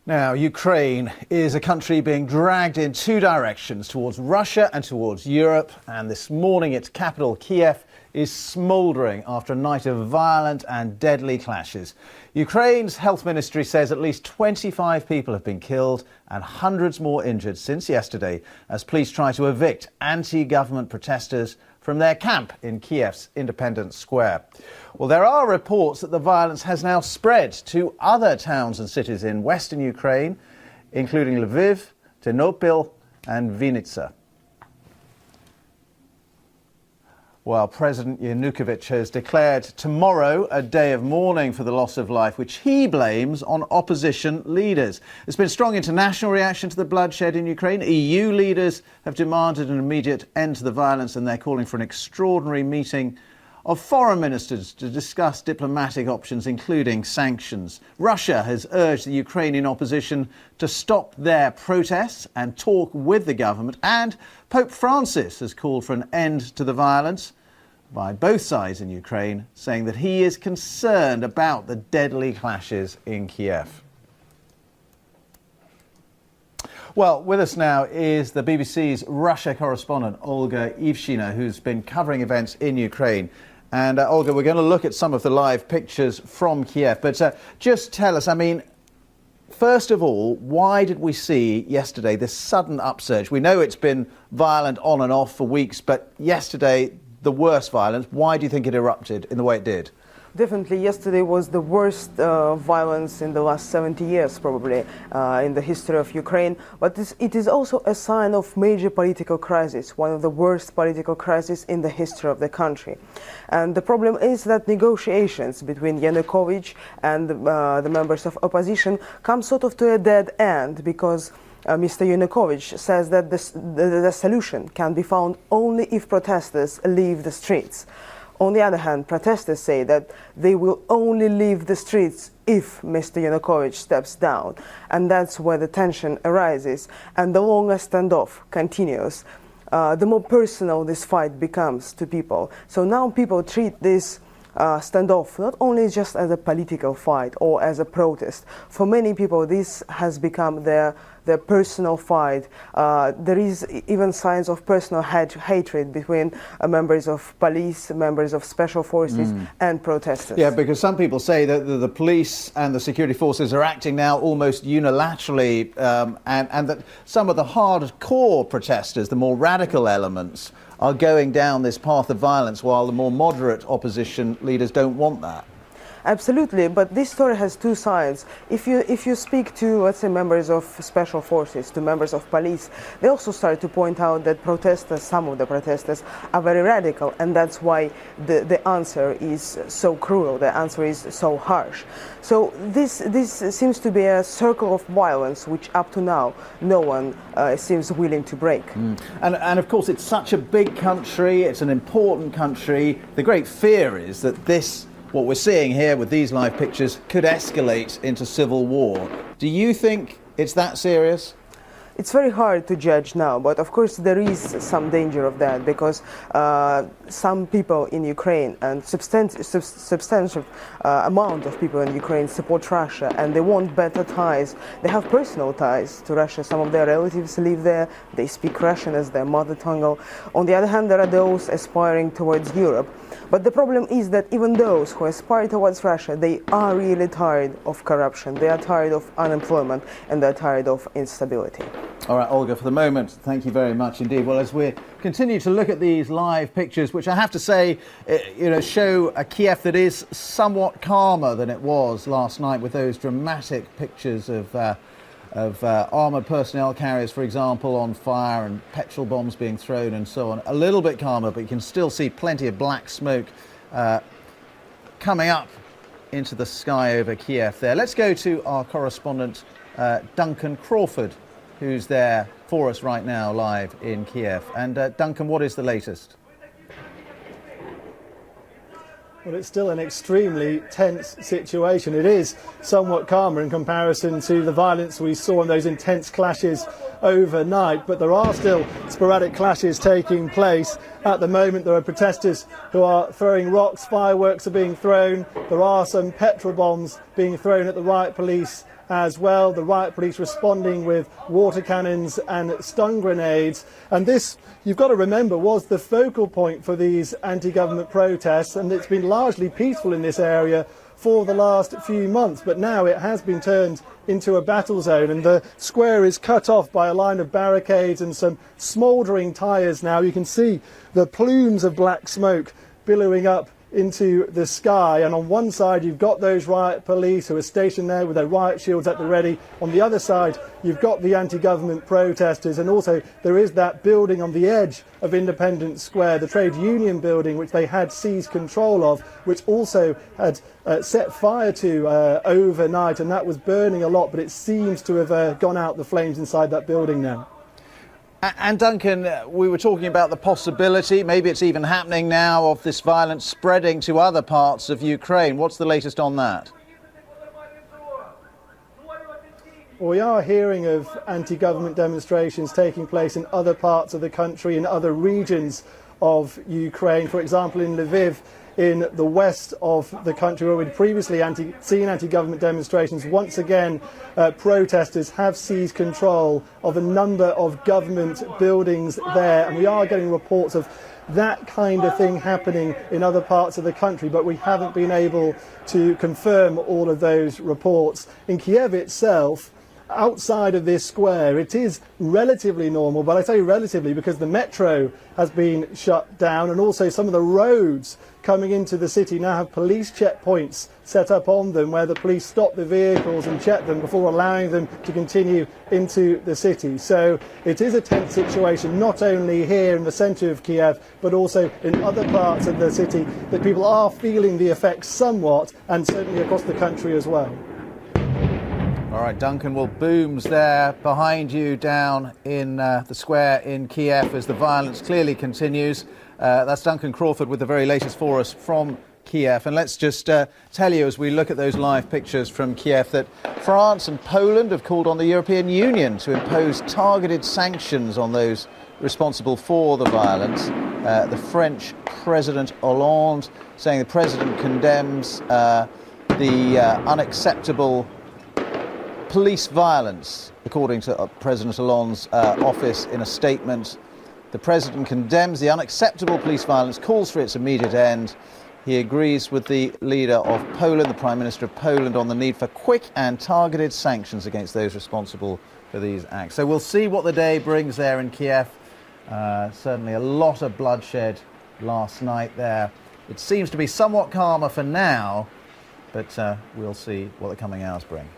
Now, Ukraine is a country being dragged in two directions, towards Russia and towards Europe. And this morning, its capital, Kiev, is smouldering after a night of violent and deadly clashes. Ukraine's health ministry says at least 25 people have been killed and hundreds more injured since yesterday as police try to evict anti-government protesters from their camp in Kiev's Independence Square. Well, there are reports that the violence has now spread to other towns and cities in western Ukraine, including Lviv, Ternopil and Vinnytsia. Well, President Yanukovych has declared tomorrow a day of mourning for the loss of life, which he blames on opposition leaders. There's been strong international reaction to the bloodshed in Ukraine. EU leaders have demanded an immediate end to the violence, and they're calling for an extraordinary meeting of foreign ministers to discuss diplomatic options, including sanctions. Russia has urged the Ukrainian opposition to stop their protests and talk with the government, and Pope Francis has called for an end to the violence by both sides in Ukraine, saying that he is concerned about the deadly clashes in Kiev. Well, with us now is the BBC's Russia correspondent, Olga Ivshina, who's been covering events in Ukraine. And Olga, we're going to look at some of the live pictures from Kiev. But just tell us, first of all, why did we see yesterday this sudden upsurge? We know it's been violent on and off for weeks, but yesterday, the worst violence. Why do you think it erupted in the way it did? Definitely, yesterday was the worst violence in the last 70 years, probably, in the history of Ukraine. But it is also a sign of major political crisis, one of the worst political crises in the history of the country. And the problem is that negotiations between Yanukovych and the members of opposition come sort of to a dead end, because Mr. Yanukovych says that the solution can be found only if protesters leave the streets. On the other hand, protesters say that they will only leave the streets if Mr. Yanukovych steps down. And that's where the tension arises. And the longer standoff continues, the more personal this fight becomes to people. So now people treat this standoff not only just as a political fight or as a protest. For many people, this has become their personal fight. There is even signs of personal hatred between members of police, members of special forces and protesters. Yeah, because some people say that the police and the security forces are acting now almost unilaterally, and that some of the hardcore protesters, the more radical elements, are going down this path of violence, while the more moderate opposition leaders don't want that. Absolutely, but this story has two sides. If you speak to, let's say, members of special forces, to members of police, they also start to point out that some of the protesters are very radical, and that's why the answer is so cruel, the answer is so harsh. So this seems to be a circle of violence which up to now no one seems willing to break. And of course it's such a big country, it's an important country. The great fear is that what we're seeing here with these live pictures could escalate into civil war. Do you think it's that serious? It's very hard to judge now, but of course there is some danger of that, because some people in Ukraine and substantial amount of people in Ukraine support Russia, and they want better ties. They have personal ties to Russia. Some of their relatives live there. They speak Russian as their mother tongue. On the other hand, there are those aspiring towards Europe. But the problem is that even those who aspire towards Russia, they are really tired of corruption, they are tired of unemployment, and they're tired of instability. All right, Olga, for the moment, thank you very much indeed. Well, as we continue to look at these live pictures, which I have to say, show a Kiev that is somewhat calmer than it was last night, with those dramatic pictures of armoured personnel carriers, for example, on fire, and petrol bombs being thrown and so on. A little bit calmer, but you can still see plenty of black smoke coming up into the sky over Kiev there. Let's go to our correspondent, Duncan Crawford, who's there for us right now live in Kiev. And Duncan, what is the latest? Well, it's still an extremely tense situation. It is somewhat calmer in comparison to the violence we saw in those intense clashes overnight, but there are still sporadic clashes taking place. At the moment, there are protesters who are throwing rocks, fireworks are being thrown, there are some petrol bombs being thrown at the riot police as well. The riot police responding with water cannons and stun grenades. And this, you've got to remember, was the focal point for these anti-government protests, and it's been largely peaceful in this area for the last few months, but now it has been turned into a battle zone, and the square is cut off by a line of barricades and some smouldering tyres now. You can see the plumes of black smoke billowing up into the sky, and on one side you've got those riot police who are stationed there with their riot shields at the ready. On the other side you've got the anti-government protesters, and also there is that building on the edge of Independence Square, the trade union building, which they had seized control of, which also had set fire to overnight, and that was burning a lot, but it seems to have gone out, the flames inside that building now. And Duncan, we were talking about the possibility, maybe it's even happening now, of this violence spreading to other parts of Ukraine. What's the latest on that? Well, we are hearing of anti-government demonstrations taking place in other parts of the country, in other regions of Ukraine. For example, in Lviv, in the west of the country, where we'd previously seen anti-government demonstrations. Once again, protesters have seized control of a number of government buildings there, and we are getting reports of that kind of thing happening in other parts of the country, but we haven't been able to confirm all of those reports. In Kiev itself, outside of this square, it is relatively normal, but I say relatively because the metro has been shut down, and also some of the roads coming into the city now have police checkpoints set up on them, where the police stop the vehicles and check them before allowing them to continue into the city. So it is a tense situation, not only here in the centre of Kiev, but also in other parts of the city, that people are feeling the effects somewhat, and certainly across the country as well. All right, Duncan, well, booms there behind you down in the square in Kiev as the violence clearly continues. That's Duncan Crawford with the very latest for us from Kiev. And let's just tell you, as we look at those live pictures from Kiev, that France and Poland have called on the European Union to impose targeted sanctions on those responsible for the violence. The French President Hollande saying the president condemns the unacceptable police violence, according to President Hollande's office in a statement. The president condemns the unacceptable police violence, calls for its immediate end. He agrees with the leader of Poland, the Prime Minister of Poland, on the need for quick and targeted sanctions against those responsible for these acts. So we'll see what the day brings there in Kiev. Certainly a lot of bloodshed last night there. It seems to be somewhat calmer for now, but we'll see what the coming hours bring.